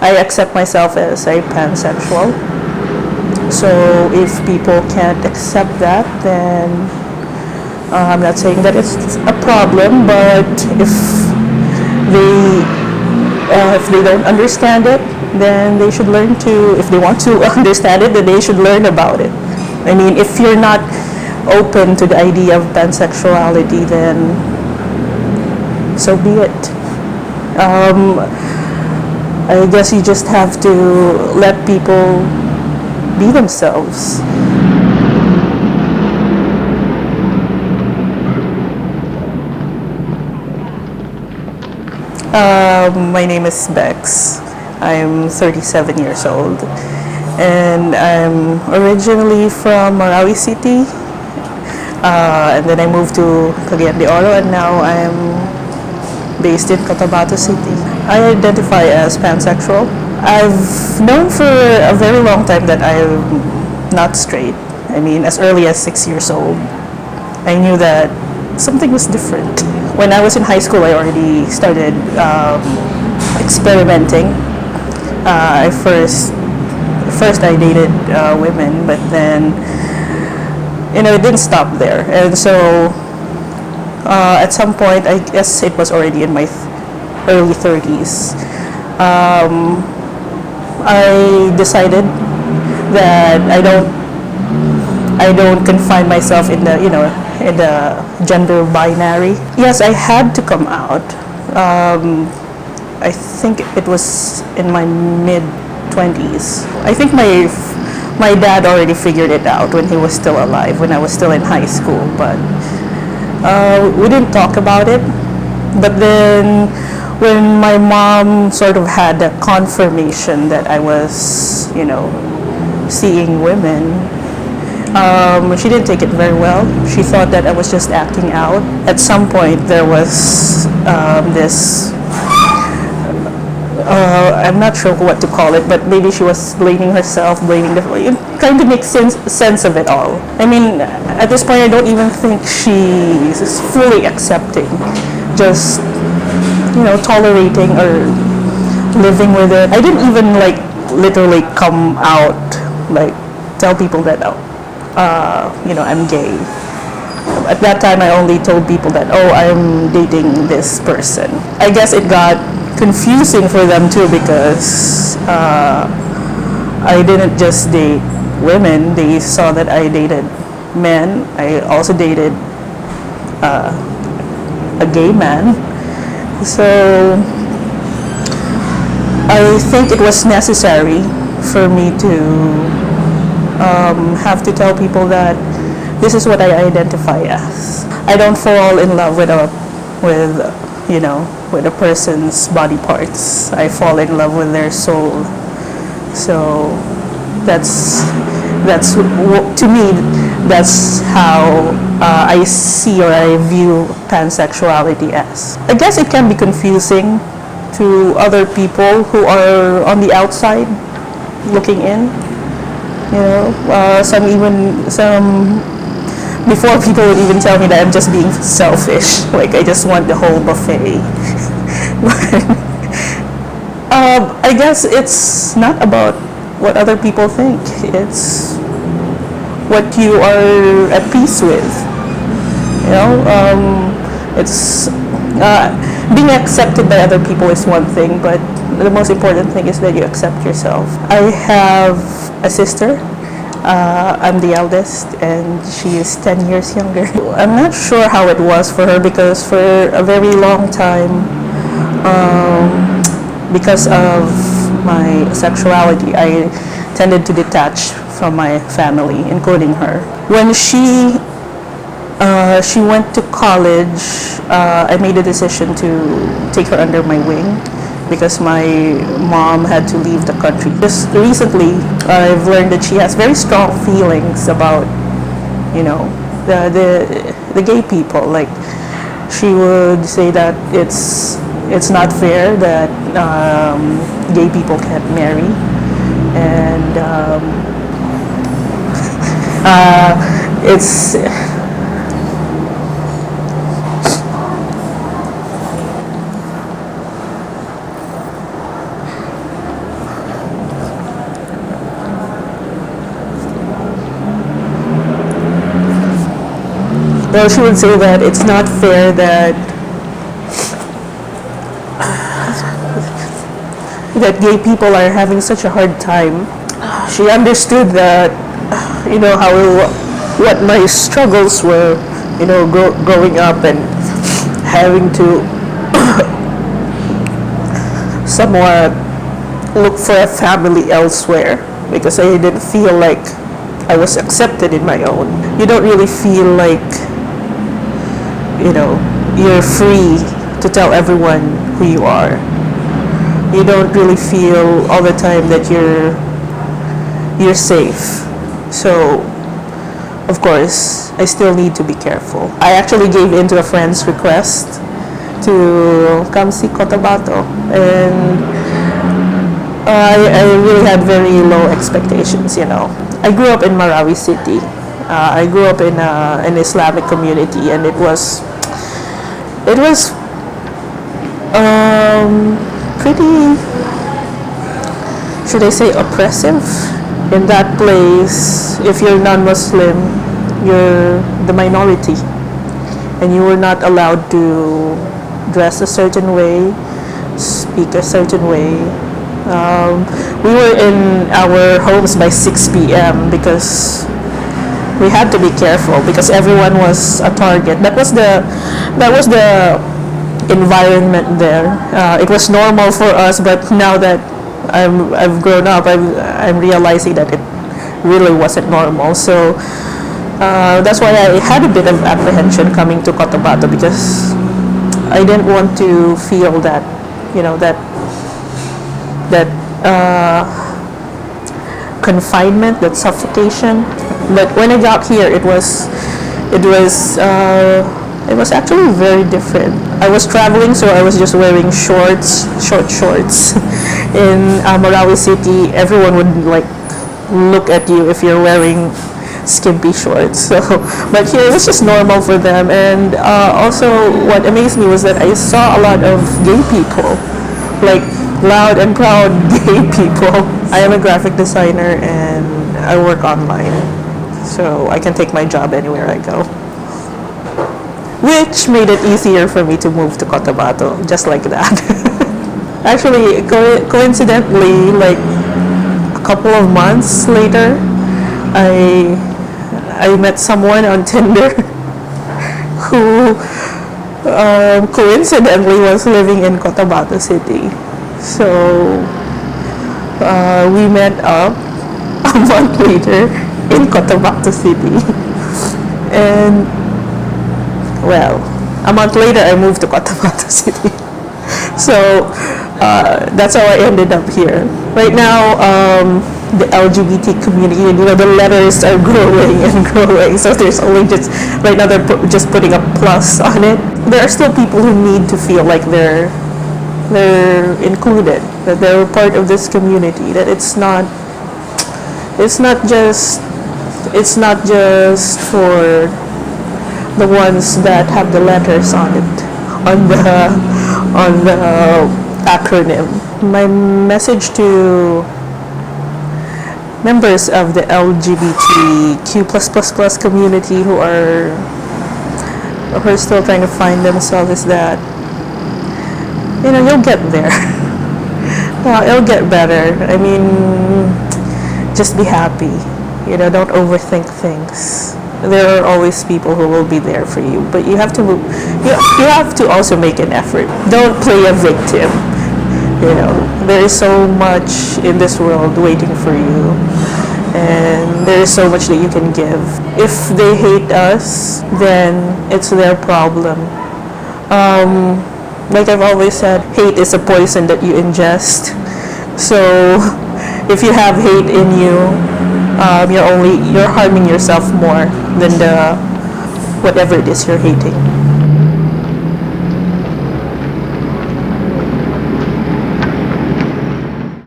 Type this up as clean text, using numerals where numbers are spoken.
I accept myself as a pansexual. So if people can't accept that, then I'm not saying that it's a problem, but they if they don't understand it, then they should learn to. If they want to understand it, then they should learn about it. I mean, if you're not open to the idea of pansexuality, then so be it. I guess you just have to let people be themselves. My name is Bex. I'm 37 years old, and I'm originally from Marawi City, and then I moved to Cagayan de Oro, and now I'm based in Cotabato City. I identify as pansexual. I've known for a very long time that I'm not straight. I mean, as early as 6 years old, I knew that something was different. When I was in high school, I already started experimenting. First I dated women, but then it didn't stop there, and so at some point, I guess it was already in my early 30s. I decided that I don't confine myself in the gender binary. Yes, I had to come out. I think it was in my mid 20s. I think my dad already figured it out when he was still alive, when I was still in high school, but we didn't talk about it. But then when my mom sort of had a confirmation that I was, seeing women, she didn't take it very well. She thought that I was just acting out. At some point, there was this. I'm not sure what to call it, but maybe she was blaming herself, trying to make sense of it all. I mean, at this point, I don't even think she's fully accepting, just tolerating or living with it. I didn't even literally come out, tell people that I'm gay. At that time, I only told people that I'm dating this person. I guess it got confusing for them too, because I didn't just date women. They saw that I dated men. I also dated a gay man. So I think it was necessary for me to have to tell people that this is what I identify as. I don't fall in love with a person's body parts. I fall in love with their soul. So that's to me, that's how I see or I view pansexuality as. I guess it can be confusing to other people who are on the outside looking in. Some before, people would even tell me that I'm just being selfish, like I just want the whole buffet. I guess it's not about what other people think. It's what you are at peace with. It's being accepted by other people is one thing, but the most important thing is that you accept yourself. I have a sister. I'm the eldest, and she is 10 years younger. I'm not sure how it was for her, because for a very long time, because of my sexuality, I tended to detach from my family, including her. When she went to college, I made a decision to take her under my wing, because my mom had to leave the country. Just recently, I've learned that she has very strong feelings about, the gay people. Like, she would say that it's not fair that gay people can't marry, and it's Well, she would say that it's not fair that gay people are having such a hard time. She understood that, how what my struggles were, growing up and having to somewhat look for a family elsewhere because I didn't feel like I was accepted in my own. You don't really feel like, you're free to tell everyone who you are. You don't really feel all the time that you're safe. So, of course, I still need to be careful. I actually gave in to a friend's request to come see Cotabato, and I really had very low expectations. I grew up in Marawi City. I grew up in an Islamic community, and it was pretty, should I say, oppressive. In that place, if you're non-Muslim, you're the minority, and you were not allowed to dress a certain way, speak a certain way. We were in our homes by 6 p.m. because we had to be careful because everyone was a target. That was the environment there. It was normal for us, but now that I've grown up, I'm realizing that it really wasn't normal. So that's why I had a bit of apprehension coming to Cotabato, because I didn't want to feel that, that confinement, that suffocation. But when I got here, it was actually very different. I was traveling, so I was just wearing short shorts. In Marawi City, everyone would look at you if you're wearing skimpy shorts. So, but here it was just normal for them. And also, what amazed me was that I saw a lot of gay people, like loud and proud gay people. I am a graphic designer and I work online, so I can take my job anywhere I go, which made it easier for me to move to Cotabato, just like that. Actually, coincidentally, like a couple of months later, I met someone on Tinder who coincidentally was living in Cotabato City. So we met up a month later in Cotabato City. And well, a month later I moved to Cotabato City. So that's how I ended up here. Right now, the LGBT community, the letters are growing and growing. So there's only just, right now they're just putting a plus on it. There are still people who need to feel like they're included, that they're part of this community, that it's not just for the ones that have the letters on it, on the acronym. My message to members of the LGBTQ++ community who are still trying to find themselves is that, you'll get there. It'll get better. I mean, just be happy. Don't overthink things. There are always people who will be there for you, but you have to also make an effort. Don't play a victim. There is so much in this world waiting for you, and there is so much that you can give. If they hate us, then it's their problem. Like I've always said, hate is a poison that you ingest. So if you have hate in you, you're harming yourself more than whatever it is you're hating.